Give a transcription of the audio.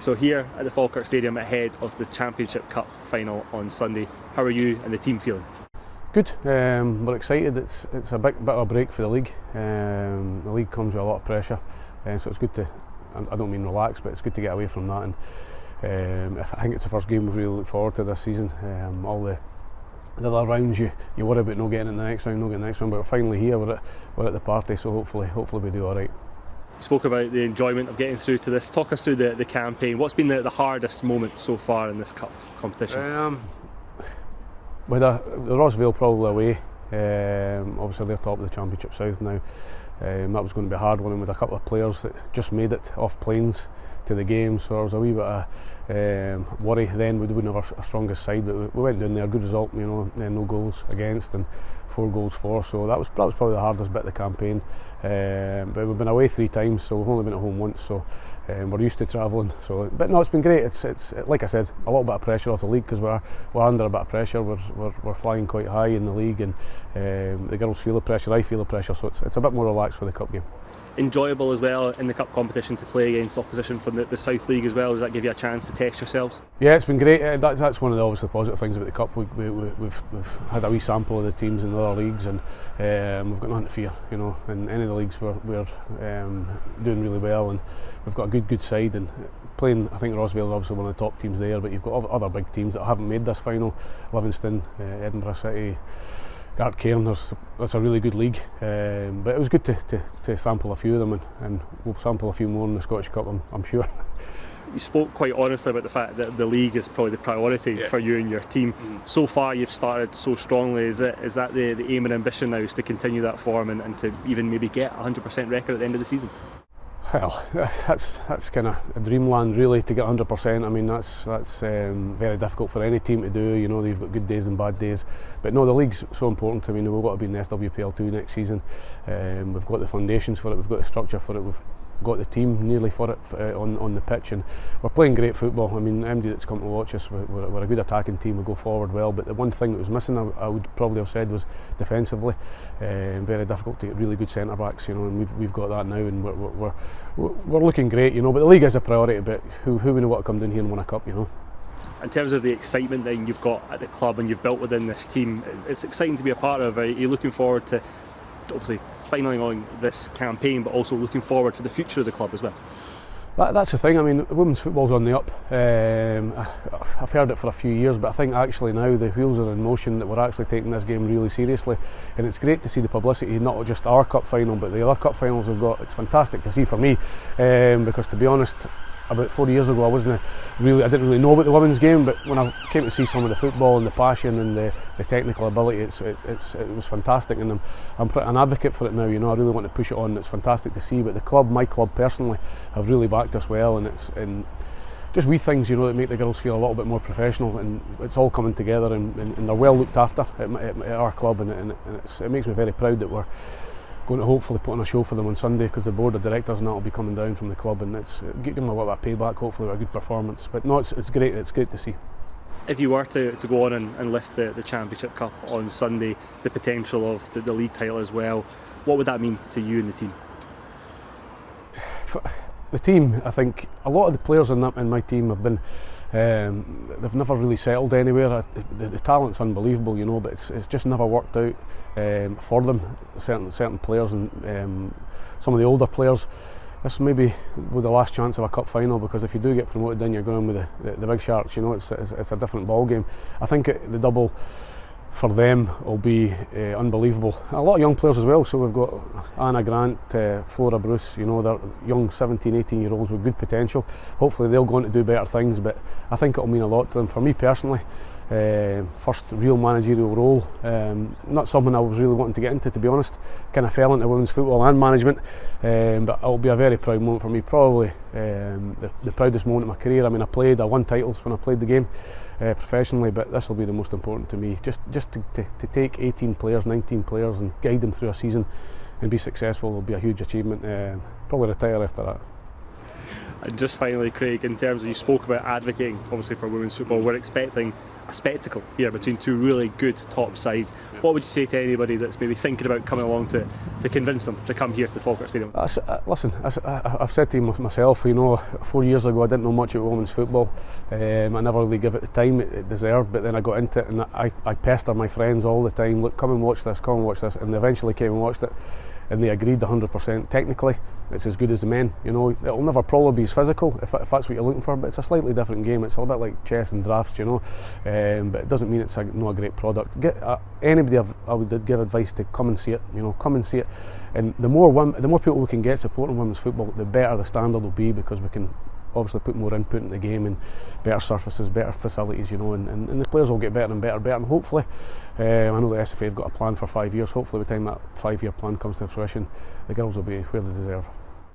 So here at the Falkirk Stadium ahead of the Championship Cup final on Sunday, how are you and the team feeling? Good. We're excited. It's a bit of a break for the league. The league comes with a lot of pressure, so it's good to, I don't mean relax, but it's good to get away from that. And I think it's the first game we've really looked forward to this season. All the other rounds you worry about not getting in the next round, but we're finally here. We're at the party, so hopefully we do all right. You spoke about the enjoyment of getting through to this. Talk us through the campaign. What's been the hardest moment so far in this cup competition? With the Rossvale probably away. Obviously they're top of the Championship South now. That was going to be a hard one, and with a couple of players that just made it off planes to the game, so there was a wee bit of worry then. We wouldn't have our strongest side, but we went down there, good result, no goals against and 4 goals for, so that was probably the hardest bit of the campaign. But we've been away 3 times, so we've only been at home once, so we're used to travelling. So, but no, it's been great. It's like I said, a little bit of pressure off the league because we're under a bit of pressure. We're flying quite high in the league, and the girls feel the pressure. I feel the pressure, so it's a bit more relaxed for the cup game. Enjoyable as well in the cup competition to play against opposition from the South League as well. Does that give you a chance to test yourselves? Yeah, it's been great. That's one of the obviously positive things about the cup. We've had a wee sample of the teams in the other leagues, and we've got nothing to fear. In any of the leagues we're doing really well, and we've got a good side. And playing, I think Rossvale is obviously one of the top teams there, but you've got other big teams that haven't made this final. Livingston, Edinburgh City, Cairn, that's a really good league, but it was good to sample a few of them, and we'll sample a few more in the Scottish Cup, I'm sure. You spoke quite honestly about the fact that the league is probably the priority for you and your team. So far you've started so strongly. Is that the aim and ambition now, is to continue that form and to even maybe get a 100% record at the end of the season? Well, that's kind of a dreamland really, to get 100%. I mean, that's very difficult for any team to do. You've got good days and bad days, but no, the league's so important. I mean, we've got to be in the SWPL2 next season. We've got the foundations for it, we've got the structure for it, we've got the team nearly for it on the pitch, and we're playing great football. I mean, anybody that's come to watch us, we're a good attacking team, we go forward well, but the one thing that was missing, I would probably have said, was defensively. Very difficult to get really good centre backs, and we've got that now, and we're looking great, but the league is a priority, but who we know what to come down here and win a cup, In terms of the excitement that you've got at the club and you've built within this team, it's exciting to be a part of. Are you looking forward to obviously finalising on this campaign, but also looking forward for the future of the club as well? That's the thing. I mean, women's football's on the up. I've heard it for a few years, but I think actually now the wheels are in motion, that we're actually taking this game really seriously, and it's great to see the publicity, not just our cup final but the other cup finals we've got. It's fantastic to see for me, because to be honest, about 4 years ago I didn't really know about the women's game, but when I came to see some of the football and the passion and the technical ability, it was fantastic, and I'm an advocate for it now. I really want to push it on. It's fantastic to see, but the club, my club personally, have really backed us well, and just wee things, that make the girls feel a little bit more professional, and it's all coming together, and they're well looked after at our club, and it makes me very proud that we're going to hopefully put on a show for them on Sunday, because the board of directors and that will be coming down from the club, and it's give them a little bit of payback, hopefully with a good performance. But no, it's great to see. If you were to go on and lift the Championship Cup on Sunday, the potential of the league title as well, what would that mean to you and the team? For the team, I think a lot of the players in my team have been, they've never really settled anywhere. The talent's unbelievable, but it's just never worked out for them. Certain players, and some of the older players, this may be with the last chance of a cup final, because if you do get promoted, then you're going with the big sharks. It's a different ball game. I think the double for them will be unbelievable. A lot of young players as well, so we've got Anna Grant, Flora Bruce, they're young 17, 18 year olds with good potential. Hopefully they'll go on to do better things, but I think it'll mean a lot to them. For me personally, first real managerial role, not something I was really wanting to get into, to be honest. Kind of fell into women's football and management, but it'll be a very proud moment for me, probably the proudest moment of my career. I mean, I won titles when I played the game professionally, but this will be the most important to me. Just to take 18 players, 19 players and guide them through a season and be successful will be a huge achievement. Probably retire after that. And just finally, Craig, in terms of, you spoke about advocating obviously for women's football, we're expecting a spectacle here between two really good top sides. What would you say to anybody that's maybe thinking about coming along to convince them to come here to the Falkirk Stadium? Listen, I've said to you myself, 4 years ago I didn't know much about women's football. I never really gave it the time it deserved, but then I got into it, and I pester my friends all the time, look, come and watch this, and they eventually came and watched it, and they agreed 100%. Technically, it's as good as the men. It'll never probably be as physical if that's what you're looking for, but it's a slightly different game. It's a little bit like chess and drafts, but it doesn't mean it's not a great product. Anybody I would give advice to come and see it. Come and see it, and the more people we can get supporting women's football, the better the standard will be, because we can obviously put more input in the game and better surfaces, better facilities, and the players will get better and better, and hopefully, I know the SFA have got a plan for 5 years. Hopefully, by the time that 5-year plan comes to fruition, the girls will be where they deserve.